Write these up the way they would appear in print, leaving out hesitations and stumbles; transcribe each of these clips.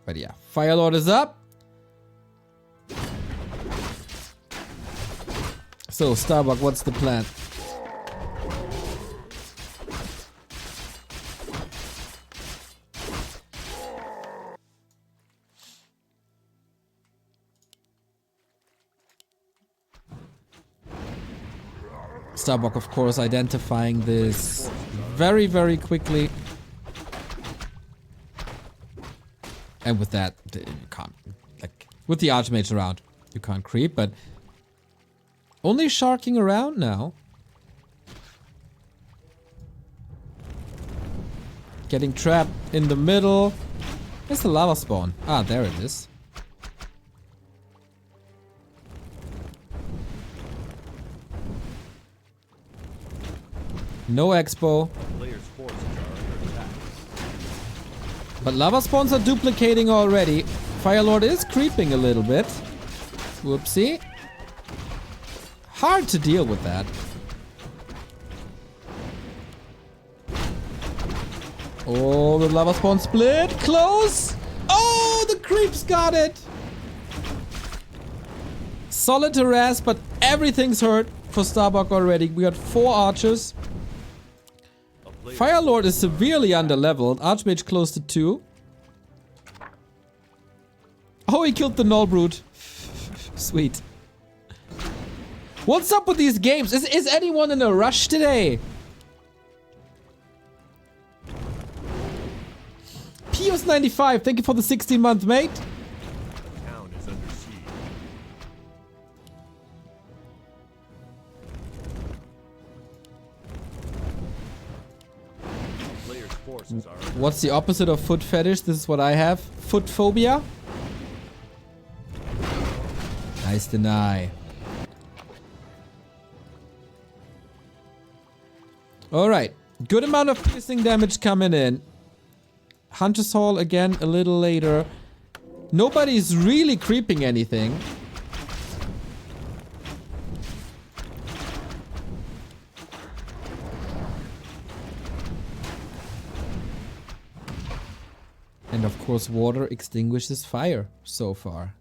But yeah, Firelord is up. So, Starbuck, what's the plan? Starbuck, of course, identifying this very, very quickly. And with that, you can't, like, with the Archmage around, you can't creep, but only sharking around now. Getting trapped in the middle. Where's the lava spawn? Ah, there it is. No expo. But lava spawns are duplicating already. Firelord is creeping a little bit. Whoopsie. Hard to deal with that. Oh, the lava spawn split. Close. Oh, the creeps got it. Solid harass, but everything's hurt for Starbuck already. We got 4 archers. Firelord is severely underleveled. Archmage close to 2. Oh, he killed the Null Brute. Sweet. What's up with these games? Is anyone in a rush today? Pius95, thank you for the 16-month, mate. Town is under siege. Players' forces are. What's the opposite of foot fetish? This is what I have. Foot phobia. Nice deny. Alright. Good amount of piercing damage coming in. Hunter's Hall again a little later. Nobody's really creeping anything. And of course water extinguishes fire so far.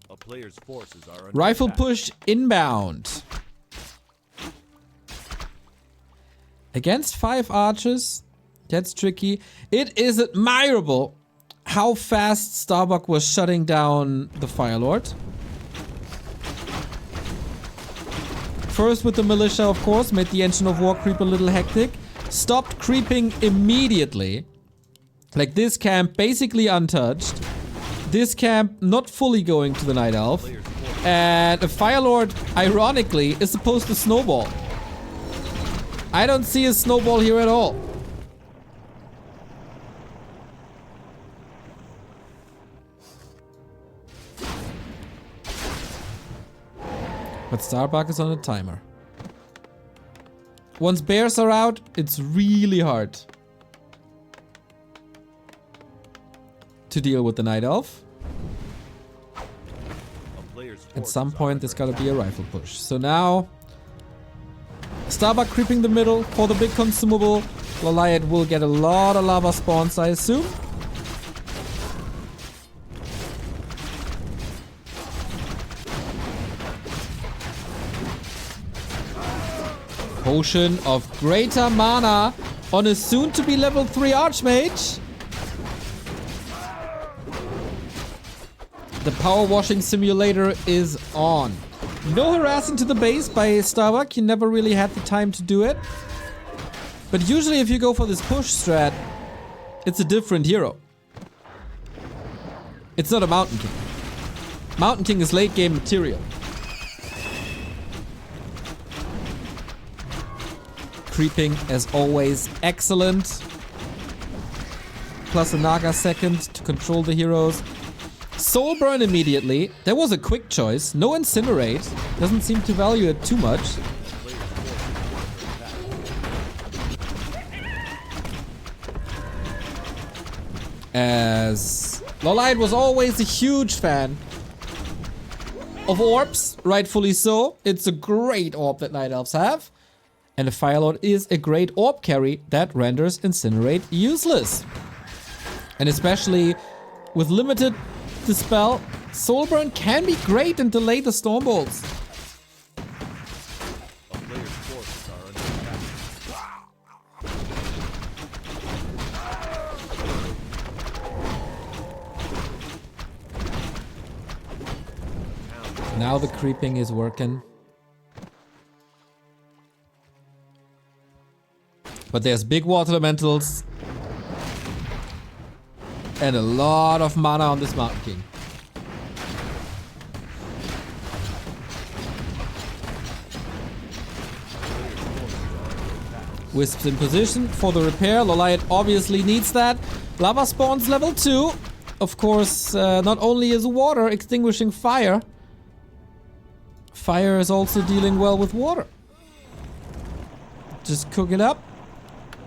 A player's forces are under Rifle attack. push inbound. Against 5 archers, that's tricky. It is admirable how fast Starbuck was shutting down the Firelord. First with the militia, of course, made the Engine of War creep a little hectic. Stopped creeping immediately. Like this camp basically untouched. This camp not fully going to the Night Elf. And a Firelord, ironically, is supposed to snowball. I don't see a snowball here at all. But Starbuck is on a timer. Once bears are out, it's really hard to deal with the Night Elf. At some point, there's gotta be a rifle push. So now, Starbuck creeping the middle for the big consumable. LawLiet will get a lot of lava spawns, I assume. Potion of greater mana on a soon-to-be level 3 Archmage. The power washing simulator is on. No harassing to the base by Starbuck. He never really had the time to do it. But usually if you go for this push strat, it's a different hero. It's not a Mountain King. Mountain King is late game material. Creeping, as always, excellent. Plus a Naga second to control the heroes. Soul Burn immediately. That was a quick choice. No Incinerate. Doesn't seem to value it too much. As LawLiet was always a huge fan of orbs, rightfully so. It's a great orb that Night Elves have. And a Firelord is a great orb carry that renders Incinerate useless. And especially with limited Dispel, Soulburn can be great and delay the Stormbolts. A player's forces are under attack. Now the creeping is working. But there's big water elementals. And a lot of mana on this Mountain King. Wisps in position for the repair. LawLiet obviously needs that. Lava spawns level 2. Of course, not only is water extinguishing fire, fire is also dealing well with water. Just cook it up,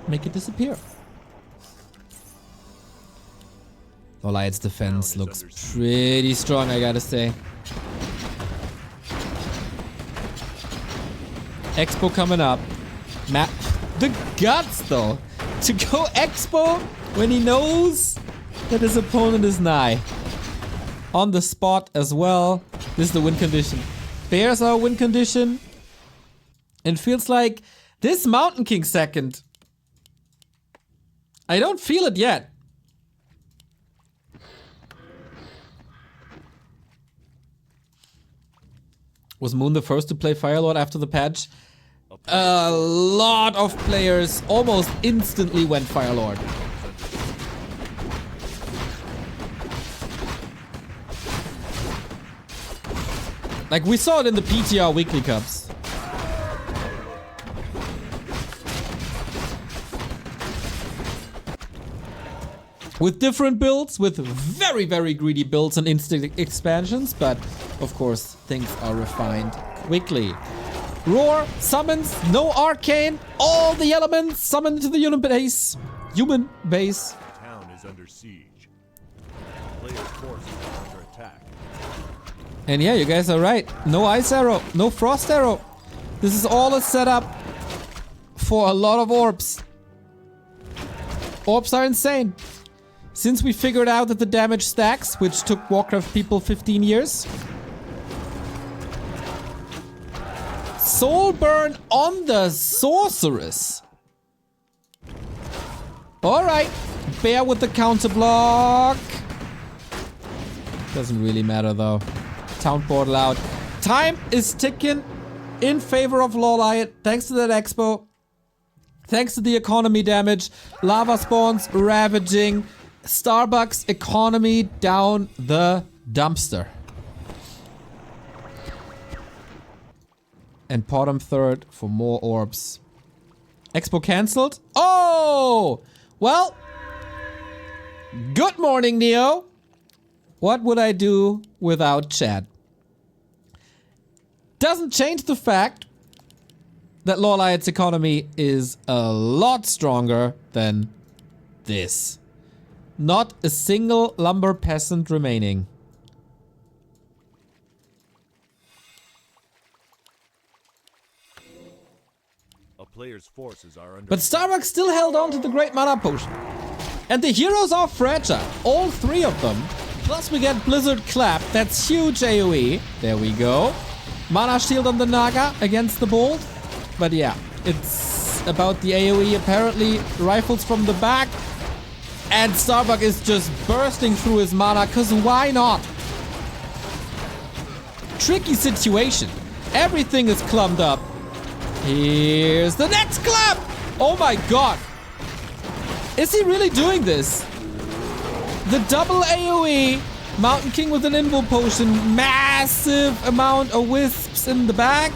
make it disappear. LawLiet's defense looks pretty strong, I gotta say. Expo coming up. Matt, the guts though, to go Expo when he knows that his opponent is nigh. On the spot as well. This is the win condition. Bears are win condition. And feels like this Mountain King second. I don't feel it yet. Was Moon the first to play Firelord after the patch? A lot of players almost instantly went Firelord. Like we saw it in the PTR weekly cups. With different builds, with very, very greedy builds and instant expansions, but of course things are refined quickly. Roar, summons, no arcane, all the elements summoned to the human base. Human base. The town is under siege. Player's forces are under attack. And yeah, you guys are right. No ice arrow, no frost arrow. This is all a setup for a lot of orbs. Orbs are insane. Since we figured out that the damage stacks, which took Warcraft people 15 years. Soulburn on the Sorceress. Alright. Bear with the counter block. Doesn't really matter though. Town portal out. Time is ticking in favor of LawLiet. Thanks to that expo. Thanks to the economy damage. Lava spawns ravaging. Starbucks economy down the dumpster. And bottom third for more orbs. Expo cancelled? Oh! Well. Good morning, Neo. What would I do without chat? Doesn't change the fact that LawLiet's economy is a lot stronger than this. Not a single lumber peasant remaining. A player's forces are under But Starbuck still held on to the great mana potion. And the heroes are fragile. All three of them. Plus we get Blizzard Clap. That's huge AoE. There we go. Mana shield on the Naga against the Bolt. But yeah, it's about the AoE apparently. Rifles from the back. And Starbuck is just bursting through his mana, cause why not? Tricky situation. Everything is clumped up. Here's the next clap! Oh my god. Is he really doing this? The double AoE. Mountain King with an Invo Potion. Massive amount of wisps in the back.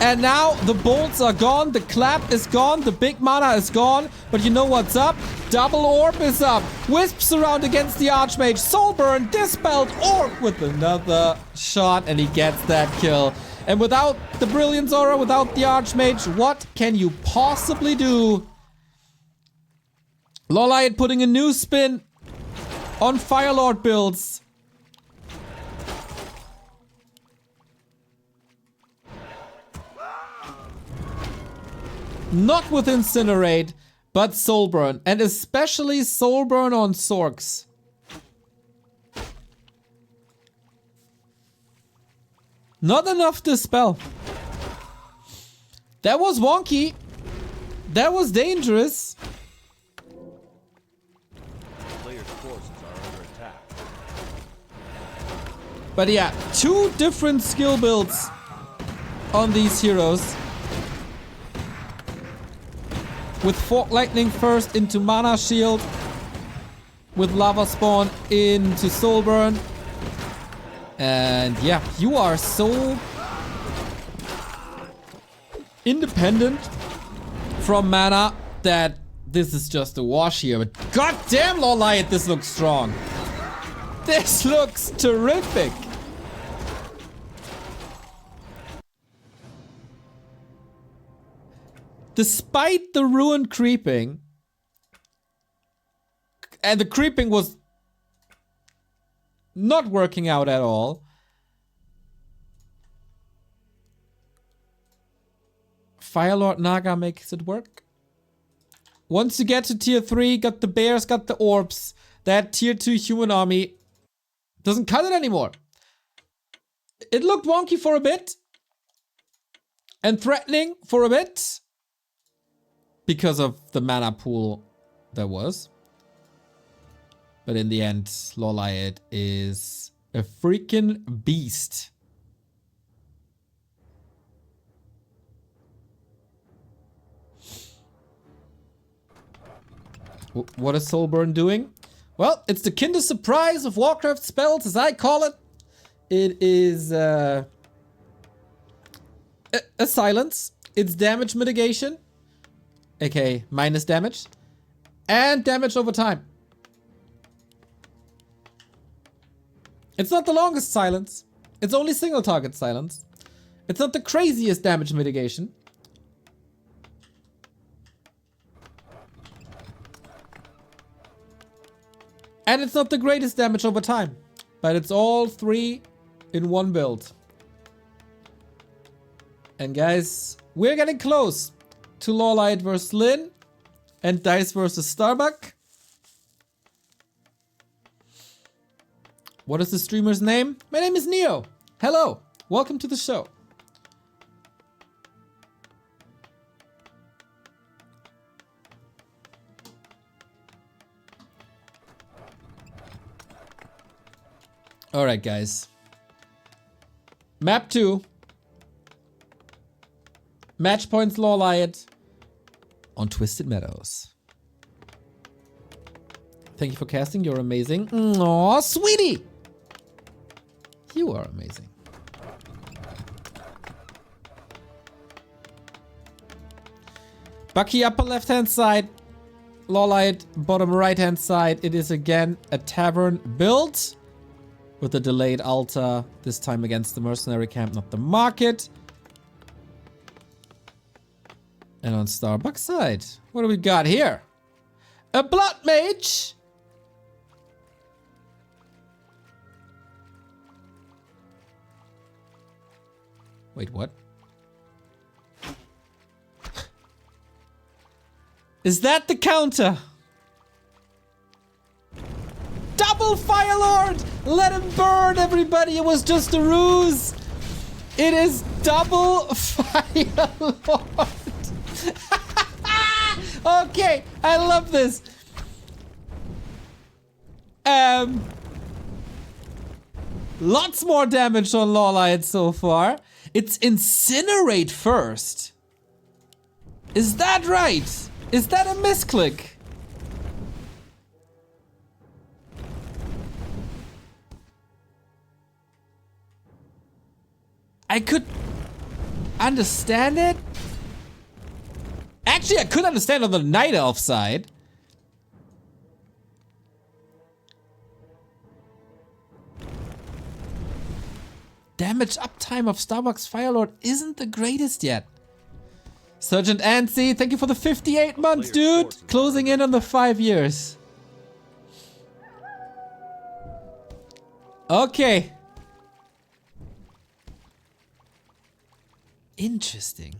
And now the bolts are gone. The clap is gone. The big mana is gone. But you know what's up? Double orb is up. Wisps around against the Archmage. Soulburn, dispelled orb with another shot. And he gets that kill. And without the Brilliance Aura, without the Archmage, what can you possibly do? LawLiet putting a new spin on Firelord builds. Not with Incinerate, but Soulburn. And especially Soulburn on Sorks. Not enough Dispel. That was wonky. That was dangerous. Player's forces are under attack. But yeah, 2 different skill builds on these heroes. With Fork Lightning first into Mana Shield. With Lava Spawn into Soulburn. And yeah, you are so independent from mana that this is just a wash here. But goddamn, LawLiet, this looks strong. This looks terrific. Despite the ruined creeping, and the creeping was not working out at all. Firelord Naga makes it work. Once you get to tier 3, got the bears, got the orbs, that tier 2 human army doesn't cut it anymore. It looked wonky for a bit. And threatening for a bit. Because of the mana pool there was. But in the end, LawLiet is a freaking beast. What is Soulburn doing? Well, it's the Kinder Surprise of Warcraft spells, as I call it. It is a silence. It's damage mitigation, aka minus damage, and damage over time. It's not the longest silence. It's only single target silence. It's not the craziest damage mitigation. And it's not the greatest damage over time. But it's all 3 in one build. And guys, we're getting close to LawLiet versus Lyn and Dice versus Starbuck. What is the streamer's name? My name is Neo. Hello. Welcome to the show. Alright, guys. Map 2. Match points LawLiet on Twisted Meadows. Thank you for casting. You're amazing. Aw, sweetie! You are amazing. Bucky upper left hand side. LawLiet bottom right hand side. It is again a tavern build. With a delayed altar. This time against the mercenary camp, not the market. And on Starbuck's side. What do we got here? A blood mage! Wait, what? Is that the counter? Double Firelord! Let him burn, everybody! It was just a ruse! It is double Firelord! Okay, I love this. Lots more damage on LawLiet so far. It's Incinerate first. Is that right? Is that a misclick? I could understand it. Actually, I could understand on the Night Elf side. Damage uptime of Starbuck's Firelord isn't the greatest yet. Sergeant Ansi, thank you for the 58 months, dude. Closing in on the 5 years. Okay. Interesting.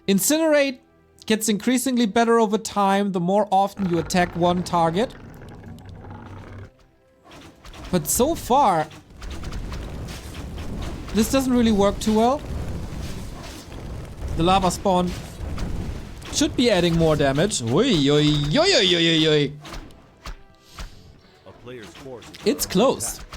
Incinerate gets increasingly better over time the more often you attack one target. But so far, this doesn't really work too well. The lava spawn should be adding more damage. Oi, oi, oi, oi, oi, oi. A player's forces It's are close. attacked.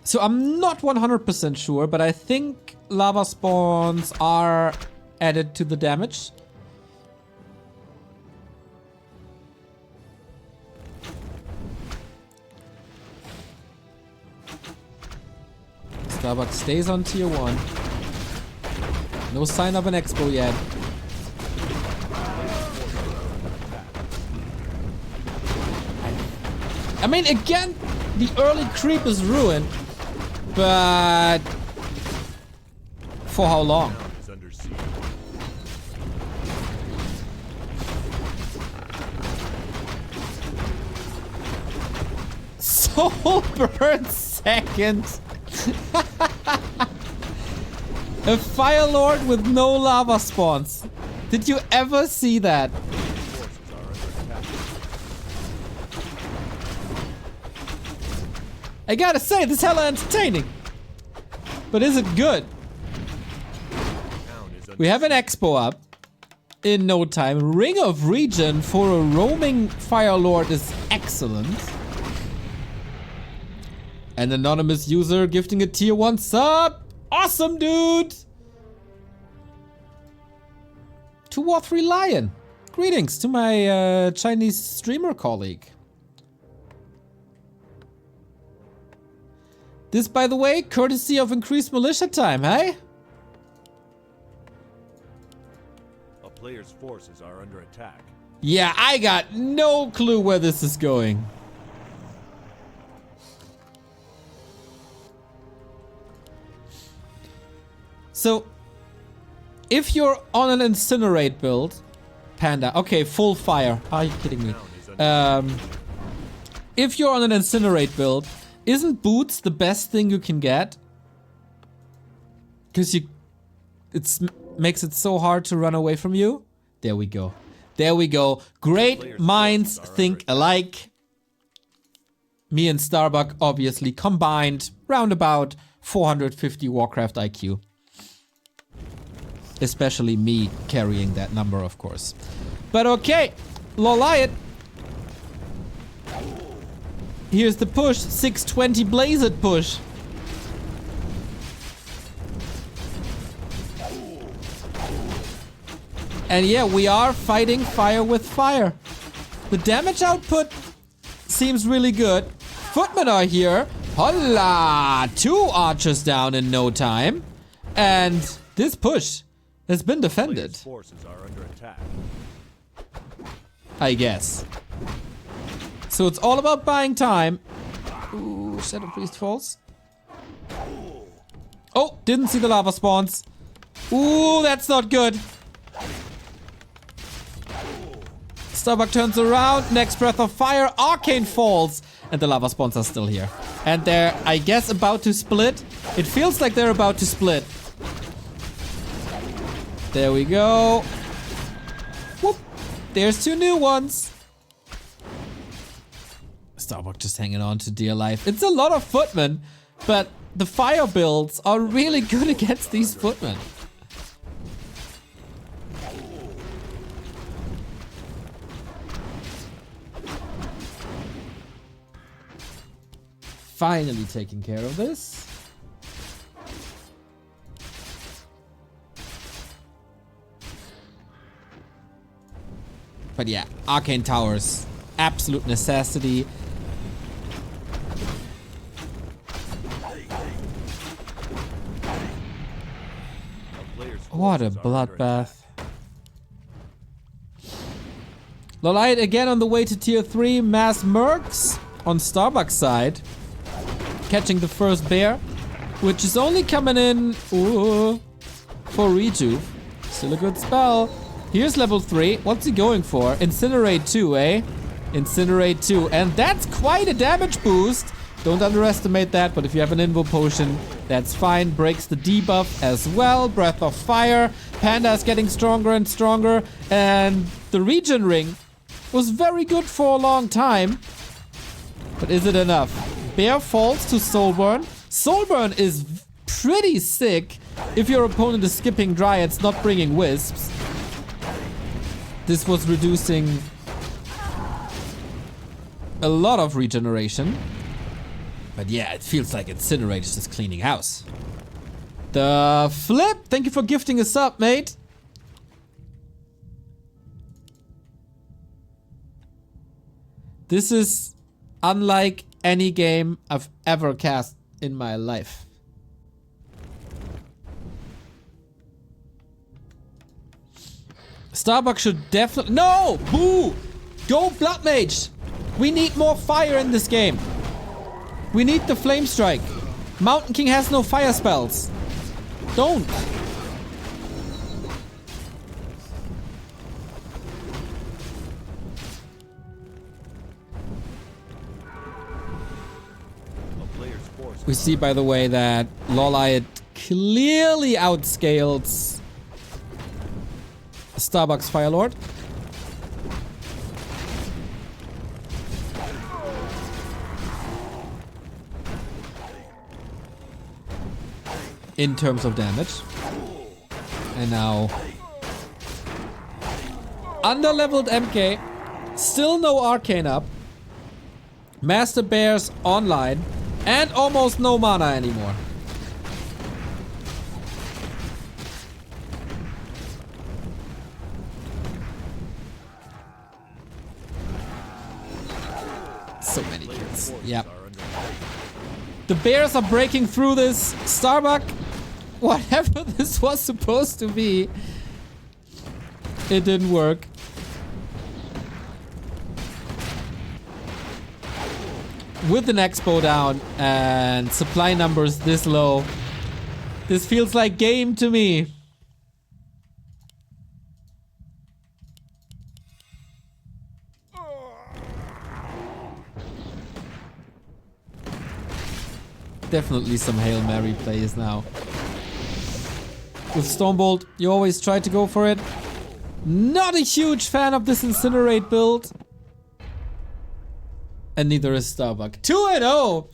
So I'm not 100% sure, but I think lava spawns are added to the damage. Starbuck stays on tier 1. No sign of an expo yet. I mean, again, the early creep is ruined, but for how long? Town is under siege. Soul burn second. A Fire Lord with no lava spawns. Did you ever see that? Forces are under attack. I gotta say, this is hella entertaining. But is it good? Town is under We have an expo up in no time. Ring of Regen for a roaming Fire Lord is excellent. An anonymous user gifting a tier 1 sub. Awesome, dude. 2 War 3 Lion. Greetings to my Chinese streamer colleague. This, by the way, courtesy of increased militia time, hey? A player's forces are under attack. Yeah, I got no clue where this is going. So, if you're on an incinerate build, Panda, okay, full fire. Are you kidding me? Town is under If you're on an incinerate build, isn't boots the best thing you can get? Because makes it so hard to run away from you. There we go. There we go. Great minds think alike. Me and Starbuck obviously combined round about 450 Warcraft IQ. Especially me carrying that number, of course. But okay, LawLiet. Here's the push, 620 Blazed push. And yeah, we are fighting fire with fire. The damage output seems really good. Footmen are here. Holla! 2 archers down in no time. And this push has been defended, Player's forces are under attack. I guess. So it's all about buying time. Ooh, Shadow Priest falls. Oh, didn't see the lava spawns. Ooh, that's not good. Starbuck turns around. Next breath of fire. Arcane falls. And the lava spawns are still here. And they're, I guess, about to split. It feels like they're about to split. There we go. Whoop. There's 2 new ones. Starbuck just hanging on to dear life. It's a lot of footmen, but the fire builds are really good against these footmen. Finally taking care of this. But yeah, Arcane Towers, absolute necessity. What a bloodbath. LawLiet again on the way to tier 3. Mass Mercs on Starbuck's side. Catching the first bear, which is only coming in for rejuve. Still a good spell. Here's level 3. What's he going for? Incinerate 2, eh? Incinerate 2. And that's quite a damage boost. Don't underestimate that, but if you have an Invo Potion, that's fine. Breaks the debuff as well. Breath of Fire. Panda is getting stronger and stronger. And the Regen Ring was very good for a long time. But is it enough? Bear falls to Soulburn. Soulburn is pretty sick if your opponent is skipping Dryads, not bringing Wisps. This was reducing a lot of regeneration. But yeah, it feels like Incinerate is just cleaning house. The Flip, thank you for gifting us up, mate. This is unlike any game I've ever cast in my life. Starbuck should definitely... No! Boo! Go Blood Mage! We need more fire in this game. We need the Flame Strike. Mountain King has no fire spells. Don't. We see, by the way, that LawLiet clearly outscales Starbuck's Firelord. In terms of damage. And now under-leveled MK. Still no Arcane up. Master Bears online. And almost no mana anymore. So many kills. Yep. The Bears are breaking through this. Starbuck, whatever this was supposed to be, it didn't work. With an Expo down and supply numbers this low, this feels like game to me. Definitely some Hail Mary plays now. With Stormbolt, you always try to go for it. Not a huge fan of this Incinerate build. And neither is Starbuck. 2-0!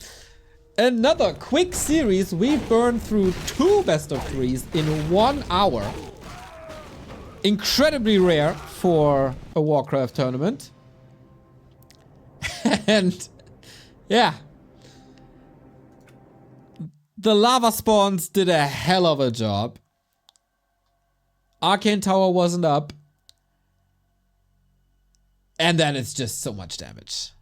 Another quick series. We burned through 2 best of 3s in 1 hour. Incredibly rare for a Warcraft tournament. And yeah. The lava spawns did a hell of a job. Arcane Tower wasn't up. And then it's just so much damage.